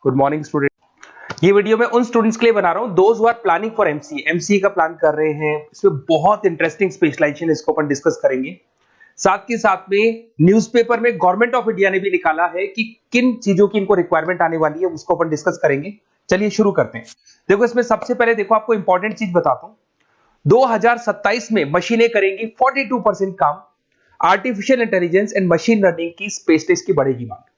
Good morning student. ये video मैं उन स्टूडेंट्स के लिए बना रहा हूं those who are planning for MCA, MCA का प्लान कर रहे हैं। इसमें बहुत इंटरेस्टिंग स्पेशलाइजेशन इसको अपन डिस्कस करेंगे। साथ के साथ में न्यूज़पेपर में गवर्नमेंट ऑफ इंडिया ने भी निकाला है कि किन चीजों की इनको रिक्वायरमेंट आने वाली है, उसको अपन डिस्कस करेंगे। चलिए शुरू करते हैं। देखो इसमें सबसे पहले देखो आपको इंपॉर्टेंट चीज बताता हूं। 2027 में मशीनें करेंगी 42% काम। Artificial intelligence and machine learning की स्पेशलिस्ट की बढ़ेगी मांग।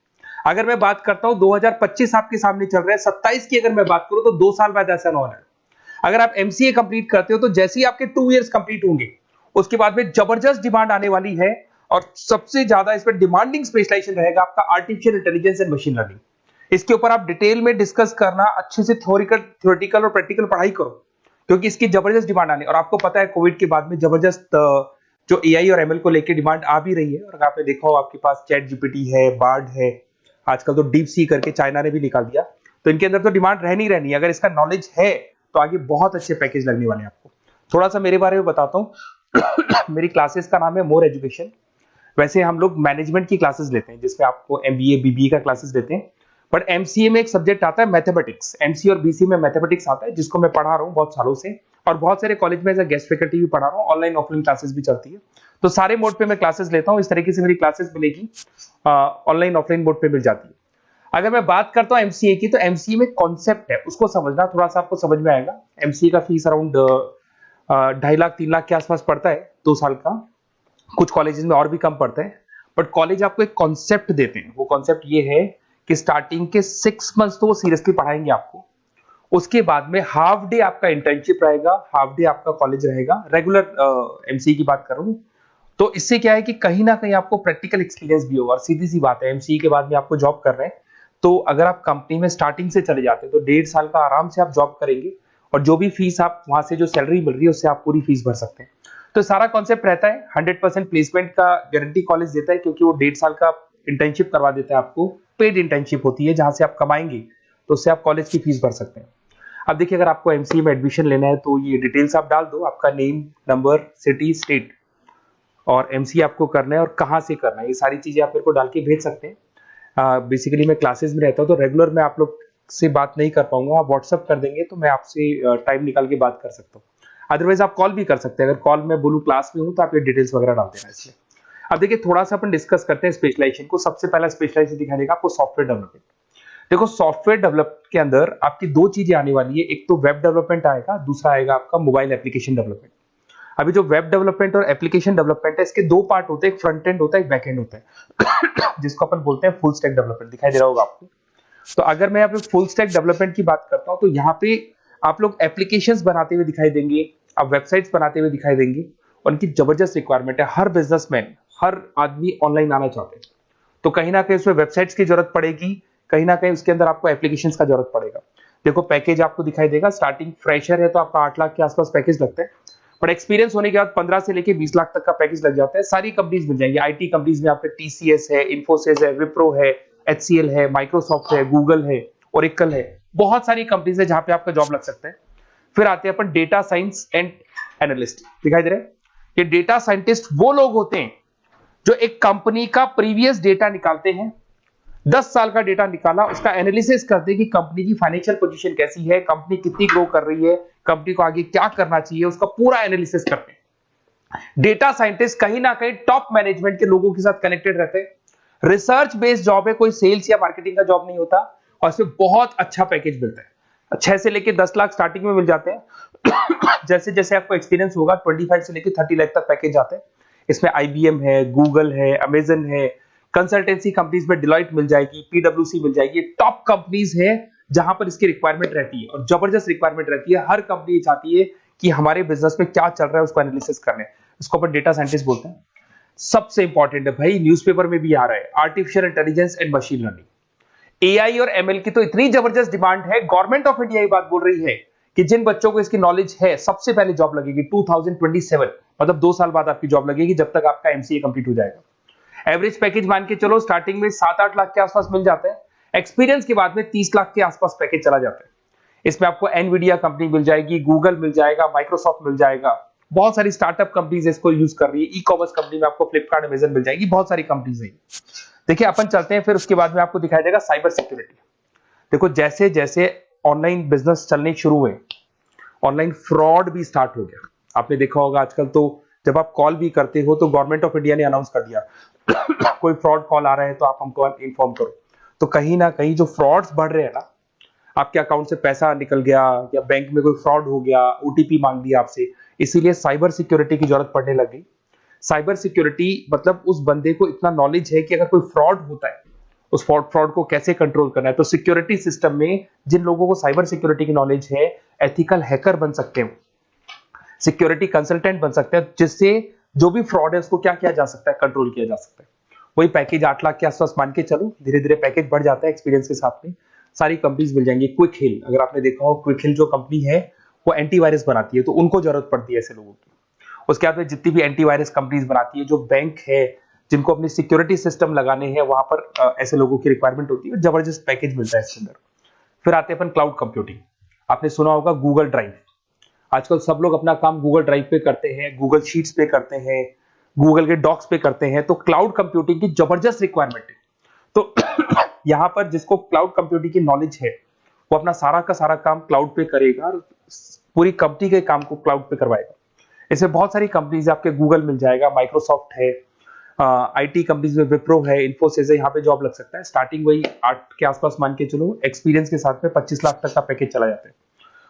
अगर मैं बात करता हूं 2025 आपके सामने चल रहा है, 27 की अगर मैं बात करूं तो 2 साल बाद ऐसा ना होना है। अगर आप एमसीए कंप्लीट करते हो तो जैसे ही आपके 2 इयर्स कंप्लीट होंगे उसके बाद में जबरदस्त डिमांड आने वाली है और सबसे ज्यादा इस पर डिमांडिंग स्पेशलाइजेशन रहेगा आपका artificial intelligence and machine learning. इसके ऊपर आप डिटेल में डिस्कस करना, अच्छे से थ्योरेटिकल और प्रैक्टिकल पढ़ाई करो क्योंकि इसकी जबरदस्त डिमांड आने। और आपको पता है कोविड के बाद में जबरदस्त जो एआई और एमएल को लेकर डिमांड आ भी रही है। और आपने देखा हो आपके पास चैट जीपीटी है, बार्ड है, आजकल तो डीप सी करके चाइना ने भी निकाल दिया। तो इनके अंदर तो डिमांड रहनी रहनी है। अगर इसका नॉलेज है तो आगे बहुत अच्छे पैकेज लगने वाले हैं आपको। थोड़ा सा मेरे बारे में बताता हूँ। मेरी क्लासेस का नाम है मोर एजुकेशन। वैसे हम लोग मैनेजमेंट की क्लासेस लेते हैं जिसमें आपको एमबीए बीबीए का क्लासेस देते हैं। बट एमसीए में एक सब्जेक्ट आता है मैथमेटिक्स। एमसीए और बीसीए में मैथमेटिक्स आता है जिसको मैं पढ़ा रहा हूँ बहुत सालों से। और बहुत सारे कॉलेज में एज अ गेस्ट फैकल्टी भी पढ़ा रहा हूँ। ऑनलाइन ऑफलाइन क्लासेस भी चलती है। तो सारे मोड पे मैं क्लासेस लेता हूँ। इस तरीके से मेरी क्लासेस मिलेगी, ऑनलाइन ऑफलाइन मोड पे मिल जाती है। अगर मैं बात करता हूँ एमसीए की, तो एमसीए में कॉन्सेप्ट है उसको समझना, थोड़ा सा आपको समझ में आएगा। एमसीए का फीस अराउंड 2.5 लाख 3 लाख के आसपास पड़ता है 2 साल का। कुछ कॉलेजेस में और भी कम पड़ता है। बट कॉलेज आपको एक कॉन्सेप्ट देते हैं। वो कॉन्सेप्ट ये है कि स्टार्टिंग के 6 मंथ्स तो वो सीरियसली पढ़ाएंगे आपको। उसके बाद में हाफ डे आपका इंटर्नशिप रहेगा, हाफ डे आपका कॉलेज रहेगा। रेगुलर एमसीए की बात कर रहा हूँ। तो इससे क्या है कि कहीं ना कहीं आपको प्रैक्टिकल एक्सपीरियंस भी होगा। और सीधी सी बात है, एमसीए के बाद में आपको जॉब कर रहे हैं तो अगर आप कंपनी में स्टार्टिंग से चले जाते हैं तो 1.5 साल का आराम से आप जॉब करेंगे और जो भी फीस आप वहां से जो सैलरी मिल रही है उससे आप पूरी फीस भर सकते हैं। तो सारा कॉन्सेप्ट रहता है। 100% प्लेसमेंट का गारंटी कॉलेज देता है क्योंकि वो 1.5 साल का इंटर्नशिप करवा देता है आपको। पेड इंटर्नशिप होती है जहां से आप कमाएंगे तो उससे आप कॉलेज की फीस भर सकते हैं। अब देखिए अगर आपको एमसीए में एडमिशन लेना है तो ये डिटेल्स आप डाल दो, आपका नेम, नंबर, सिटी, स्टेट और एमसीए आपको करना है और कहाँ से करना है। ये सारी चीजें आप मेरे को डाल के भेज सकते हैं। बेसिकली मैं क्लासेस में रहता हूँ तो रेगुलर मैं आप लोग से बात नहीं कर पाऊंगा। आप व्हाट्सअप कर देंगे तो मैं आपसे टाइम निकाल के बात कर सकता हूँ। अदरवाइज आप कॉल भी कर सकते हैं। अगर कॉल में बोलूँ क्लास में हूँ तो आप ये डिटेल्स वगैरह डाल देना इसमें। अब देखिए थोड़ा सा अपन डिस्कस करते हैं स्पेशलाइजेशन को। सबसे पहला स्पेशलाइजेशन दिखा देगा आपको सॉफ्टवेयर डेवलपमेंट। देखो सॉफ्टवेयर डेवलप के अंदर आपकी 2 चीजें आने वाली है। एक तो वेब डेवलपमेंट आएगा, दूसरा आएगा आपका मोबाइल एप्लीकेशन डेवलपमेंट। अभी जो वेब डेवलपमेंट और एप्लीकेशन डेवलपमेंट है इसके 2 पार्ट होते हैं, एक फ्रंट एंड होता है, एक बैक एंड होता है जिसको अपन बोलते हैं फुल स्टैक डेवलपमेंट। दिखाई दे रहा होगा आपको। तो अगर मैं यहाँ पे फुल स्टैक डेवलपमेंट की बात करता हूँ तो यहाँ पे आप लोग एप्लीकेशंस बनाते हुए दिखाई देंगे, आप वेबसाइट्स बनाते हुए दिखाई देंगे। और उनकी जबरदस्त रिक्वायरमेंट है। हर बिजनेसमैन, हर आदमी ऑनलाइन आना चाहते हैं तो कहीं ना कहीं उसमें वेबसाइट्स की जरूरत पड़ेगी, कहीं ना कहीं उसके अंदर आपको एप्लीकेशंस का जरूरत पड़ेगा। देखो पैकेज आपको दिखाई देगा। स्टार्टिंग फ्रेशर है तो आपका 8 लाख के आसपास पैकेज लगता है। बट एक्सपीरियंस होने के बाद 15 से लेके 20 लाख तक का पैकेज लग जाता है। सारी कंपनीज मिल जाएंगी। आईटी कंपनीज में आपके टीसीएस है, इन्फोसिस है, विप्रो है, एचसीएल है, माइक्रोसॉफ्ट है, गूगल है, ओरेकल है। बहुत सारी कंपनीज है जहां पे आपका जॉब लग सकता है। फिर आते हैं अपन डेटा साइंस एंड एनालिस्ट। दिखाई दे रहे हैं? ये डेटा साइंटिस्ट वो लोग होते हैं जो एक कंपनी का प्रीवियस डेटा निकालते हैं। 10 साल का डेटा निकाला, उसका एनालिसिस करते हैं कि कंपनी की फाइनेंशियल पोजीशन कैसी है, कंपनी कितनी ग्रो कर रही है, कंपनी को आगे क्या करना चाहिए, उसका पूरा एनालिसिस करते हैं। डेटा साइंटिस्ट कहीं ना कहीं टॉप मैनेजमेंट के लोगों के साथ कनेक्टेड रहते हैं। रिसर्च बेस्ड जॉब है, कोई सेल्स या मार्केटिंग का जॉब नहीं होता। और इसमें बहुत अच्छा पैकेज मिलता है। 6 से लेके 10 लाख स्टार्टिंग में मिल जाते हैं। जैसे जैसे आपको एक्सपीरियंस होगा 25 से लेके 30 लाख तक पैकेज आते हैं। इसमें आईबीएम है, गूगल है, अमेजन है, कंसल्टेंसी कंपनीज में डिलॉयट मिल जाएगी, पीडब्ल्यूसी मिल जाएगी। टॉप कंपनीज है जहां पर इसकी रिक्वायरमेंट रहती है और जबरदस्त रिक्वायरमेंट रहती है। हर कंपनी चाहती है कि हमारे बिजनेस में क्या चल रहा है उसको एनालिसिस करने। इसको अपन डेटा साइंटिस्ट बोलते हैं। सबसे इंपॉर्टेंट है भाई, न्यूज़पेपर में भी आ रहा है, artificial intelligence and machine learning. AI और एमएल की तो इतनी जबरदस्त डिमांड है। गवर्नमेंट ऑफ इंडिया ये बात बोल रही है कि जिन बच्चों को इसकी नॉलेज है सबसे पहले जॉब लगेगी 2027, मतलब 2 साल बाद आपकी जॉब लगेगी जब तक आपका एमसीए कंप्लीट हो जाएगा। एवरेज पैकेज मान के चलो स्टार्टिंग में 7-8 लाख के आसपास मिल जाते हैं। एक्सपीरियंस के बाद में 30 लाख के आसपास पैकेज चला जाता है। इसमें आपको एनवीडिया कंपनी मिल जाएगी, गूगल मिल जाएगा, माइक्रोसॉफ्ट मिल जाएगा। बहुत सारी स्टार्टअप कंपनीज इसको यूज कर रही है। ई कॉमर्स कंपनी में आपको फ्लिपकार्ट, अमेजन मिल जाएगी। बहुत सारी कंपनीज है। देखिए अपन चलते हैं फिर उसके बाद में आपको दिखाई देगा साइबर सिक्योरिटी। देखो जैसे जैसे ऑनलाइन बिजनेस चलने शुरू हुए, ऑनलाइन फ्रॉड भी स्टार्ट हो गया। आपने देखा होगा आजकल तो जब आप कॉल भी करते हो तो गवर्नमेंट ऑफ इंडिया ने अनाउंस कर दिया कोई फ्रॉड कॉल आ रहा है तो आप हमको इन्फॉर्म करो। तो कहीं ना कहीं जो फ्रॉड्स बढ़ रहे हैं ना, आपके अकाउंट से पैसा निकल गया या बैंक में कोई फ्रॉड हो गया, ओटीपी मांग लिया आपसे, इसीलिए साइबर सिक्योरिटी की जरूरत पड़ने लगी। साइबर सिक्योरिटी मतलब उस बंदे को इतना नॉलेज है कि अगर कोई फ्रॉड होता है उस फ्रॉड को कैसे कंट्रोल करना है। तो सिक्योरिटी सिस्टम में जिन लोगों को साइबर सिक्योरिटी की नॉलेज है, एथिकल हैकर बन सकते हैं, सिक्योरिटी कंसल्टेंट बन सकते हैं, जिससे जो भी फ्रॉड है उसको क्या किया जा सकता है, कंट्रोल किया जा सकता है। वही पैकेज 8 लाख के आसपास मान के चलो, धीरे धीरे पैकेज बढ़ जाता है एक्सपीरियंस के साथ में। सारी कंपनीज मिल जाएंगी। क्विक हिल, अगर आपने देखा हो, क्विक हिल जो कंपनी है वो एंटीवायरस बनाती है, तो उनको जरूरत पड़ती है ऐसे लोगों की। उसके बाद में जितनी भी एंटीवायरस कंपनीज बनाती है, जो बैंक है जिनको अपनी सिक्योरिटी सिस्टम लगाने हैं, वहां पर ऐसे लोगों की रिक्वायरमेंट होती है। जबरदस्त पैकेज मिलता है इसके अंदर। फिर आते हैं अपन क्लाउड कंप्यूटिंग। आपने सुना होगा गूगल ड्राइव। आजकल सब लोग अपना काम गूगल ड्राइव पे करते हैं, गूगल शीट्स पे करते हैं, गूगल के डॉक्स पे करते हैं। तो क्लाउड कंप्यूटिंग की जबरदस्त रिक्वायरमेंट है। तो यहाँ पर जिसको क्लाउड कंप्यूटिंग की नॉलेज है वो अपना सारा का सारा काम क्लाउड पे करेगा और पूरी कंपनी के काम को क्लाउड पे करवाएगा। इसमें बहुत सारी कंपनीज, आपके गूगल मिल जाएगा, माइक्रोसॉफ्ट है, आईटी कंपनीज में विप्रो है, इन्फोसिस है, यहाँ पे जॉब लग सकता है। स्टार्टिंग वही 8 के आसपास मान के चलो, एक्सपीरियंस के साथ में 25 लाख तक का पैकेज चला जाता है।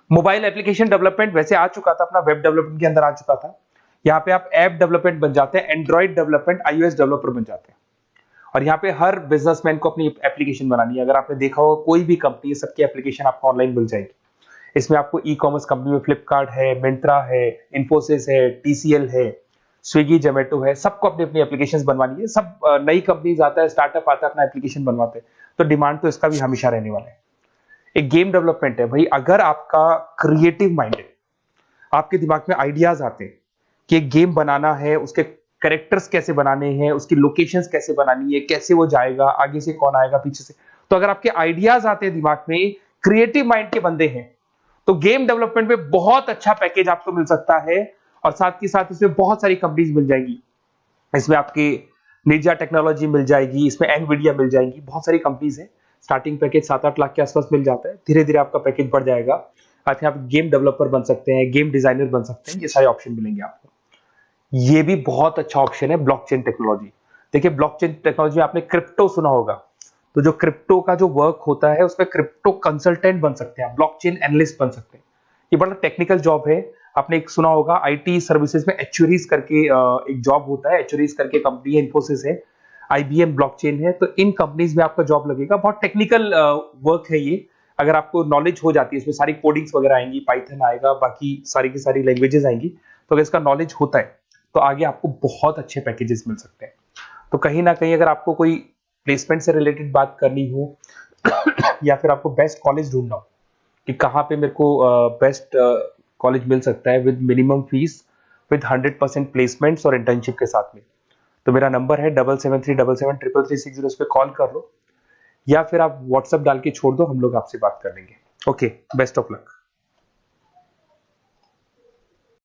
मोबाइल एप्लीकेशन डेवलपमेंट वैसे आ चुका था, अपना वेब डेवलपमेंट के अंदर आ चुका था। यहाँ पे आप ऐप डेवलपमेंट बन जाते हैं, एंड्रॉइड डेवलपमेंट, आईओएस डेवलपर बन जाते हैं। और यहाँ पे हर बिजनेसमैन को अपनी एप्लीकेशन बनानी है। अगर आपने देखा हो कोई भी कंपनी, सबकी एप्लीकेशन आपको ऑनलाइन मिल जाएगी। इसमें आपको ई कॉमर्स कंपनी में फ्लिपकार्ट है, मिंत्रा है, इन्फोसिस है, टीसीएल है, स्विगी, जोमेटो है, सबको अपनी अपनी एप्लीकेशन बनवानी है। सब नई कंपनीज आता है, स्टार्टअप आता है, अपना एप्लीकेशन बनवाते हैं। तो डिमांड तो इसका भी हमेशा रहने वाला है। एक गेम डेवलपमेंट है भाई। अगर आपका क्रिएटिव माइंड है, आपके दिमाग में आइडियाज आते हैं कि एक गेम बनाना है, उसके कैरेक्टर्स कैसे बनाने हैं, उसकी लोकेशंस कैसे बनानी है, कैसे वो जाएगा, आगे से कौन आएगा, पीछे से, तो अगर आपके आइडियाज आते हैं दिमाग में, क्रिएटिव माइंड के बंदे हैं, तो गेम डेवलपमेंट में बहुत अच्छा पैकेज आपको मिल सकता है। और साथ ही साथ इसमें बहुत सारी कंपनीज मिल जाएंगी। इसमें आपकी निंजा टेक्नोलॉजी मिल जाएगी, इसमें एनवीडिया मिल जाएंगी, बहुत सारी कंपनीज है। स्टार्टिंग पैकेज 7-8 लाख के आसपास मिल जाता है। धीरे धीरे आपका पैकेज बढ़ जाएगा। आप गेम डेवलपर बन सकते हैं, गेम डिजाइनर बन सकते हैं, ये सारे ऑप्शन मिलेंगे आपको। ये भी बहुत अच्छा ऑप्शन है ब्लॉकचेन टेक्नोलॉजी। देखिए ब्लॉकचेन टेक्नोलॉजी में आपने क्रिप्टो सुना होगा, तो जो क्रिप्टो का जो वर्क होता है उसमें क्रिप्टो कंसल्टेंट बन सकते हैं, ब्लॉकचेन एनालिस्ट बन सकते हैं। ये बड़ा टेक्निकल जॉब है। आपने एक सुना होगा आईटी सर्विसेज में एचुरीज करके एक जॉब होता है, एचुरीज करके कंपनी है, इन्फोसिस है, आईबीएम ब्लॉकचेन है। तो इन कंपनीज में आपका जॉब लगेगा। बहुत टेक्निकल वर्क है ये। अगर आपको नॉलेज हो जाती है, इसमें सारी कोडिंग्स वगैरह आएंगी, पाइथन आएगा, बाकी सारी की सारी लैंग्वेजेस आएंगी। तो अगर इसका नॉलेज होता है तो आगे आपको बहुत अच्छे पैकेजेस मिल सकते हैं। तो कहीं ना कहीं अगर आपको कोई प्लेसमेंट से रिलेटेड बात करनी हो या फिर आपको बेस्ट कॉलेज ढूंढना हो कि कहाँ पे मेरे को बेस्ट कॉलेज मिल सकता है with minimum fees, with 100% placements और इंटर्नशिप के साथ में, तो मेरा नंबर है 7737733360। उस पर कॉल कर लो या फिर आप व्हाट्सएप डाल के छोड़ दो, हम लोग आपसे बात कर लेंगे। Okay, best of luck.